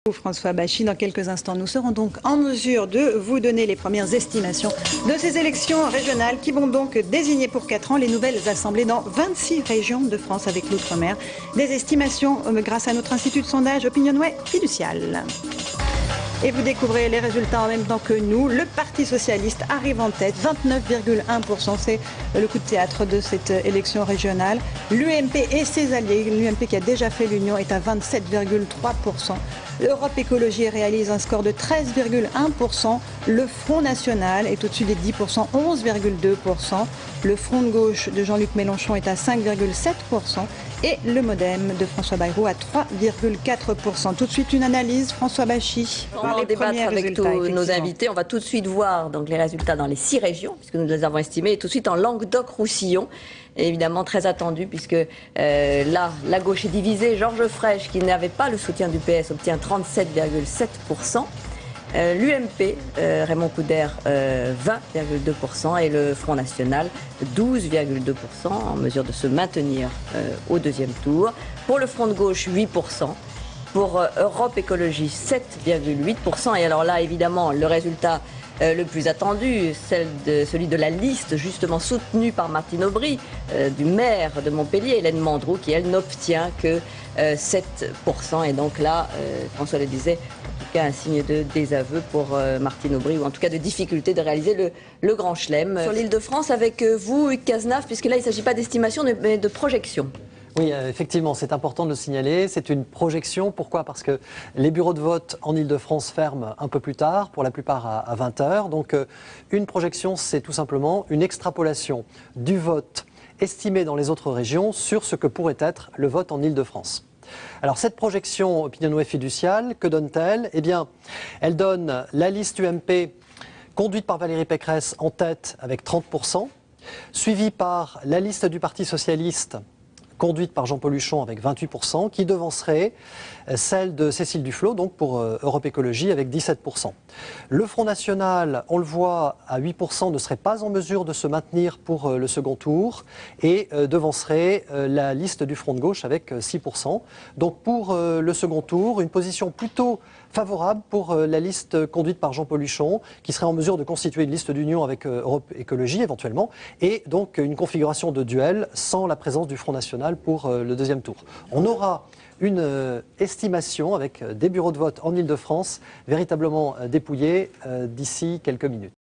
François Bachy. Dans quelques instants, nous serons donc en mesure de vous donner les premières estimations de ces élections régionales qui vont donc désigner pour 4 ans les nouvelles assemblées dans 26 régions de France avec l'outre-mer. Des estimations grâce à notre institut de sondage Opinionway Fiducial. Et vous découvrez les résultats en même temps que nous. Le Parti Socialiste arrive en tête, 29,1%. C'est le coup de théâtre de cette élection régionale. L'UMP et ses alliés, l'UMP qui a déjà fait l'union, est à 27,3%. L'Europe Écologie réalise un score de 13,1%. Le Front National est au-dessus des 10%, 11,2%. Le Front de gauche de Jean-Luc Mélenchon est à 5,7%. Et le Modem de François Bayrou à 3,4%. Tout de suite, une analyse, François Bachy. On va en débattre avec tous nos invités. On va tout de suite voir donc, les résultats dans les 6 régions, puisque nous les avons estimés, et tout de suite en Languedoc-Roussillon. Évidemment très attendu, puisque là, la gauche est divisée. Georges Frêche, qui n'avait pas le soutien du PS, obtient 37,7%. L'UMP, Raymond Couder, 20,2% et le Front National, 12,2%, en mesure de se maintenir au deuxième tour. Pour le Front de gauche, 8%. Pour Europe Écologie, 7,8%. Et alors là, évidemment, le résultat le plus attendu, celui de la liste justement soutenue par Martine Aubry, du maire de Montpellier, Hélène Mandroux, qui elle n'obtient que 7%. Et donc là, François le disait, en tout cas un signe de désaveu pour Martine Aubry, ou en tout cas de difficulté de réaliser le grand chelem. Sur l'Île-de-France, avec vous, Hugues Cazenave, puisque là il ne s'agit pas d'estimation mais de projection. Oui, effectivement, c'est important de le signaler. C'est une projection. Pourquoi? Parce que les bureaux de vote en Île-de-France ferment un peu plus tard, pour la plupart à 20 h. Donc, une projection, c'est tout simplement une extrapolation du vote estimé dans les autres régions sur ce que pourrait être le vote en Île-de-France. Alors, cette projection Opinionway Fiducial, que donne-t-elle? Eh bien, elle donne la liste UMP conduite par Valérie Pécresse en tête avec 30%, suivie par la liste du Parti Socialiste conduite par Jean-Paul Huchon avec 28%, qui devancerait celle de Cécile Duflot, donc pour Europe Écologie, avec 17%. Le Front National, on le voit, à 8%, ne serait pas en mesure de se maintenir pour le second tour et devancerait la liste du Front de gauche avec 6%. Donc pour le second tour, une position plutôt favorable pour la liste conduite par Jean-Paul Huchon, qui serait en mesure de constituer une liste d'union avec Europe Écologie éventuellement, et donc une configuration de duel sans la présence du Front National pour le deuxième tour. On aura une estimation avec des bureaux de vote en Île-de-France véritablement dépouillés d'ici quelques minutes.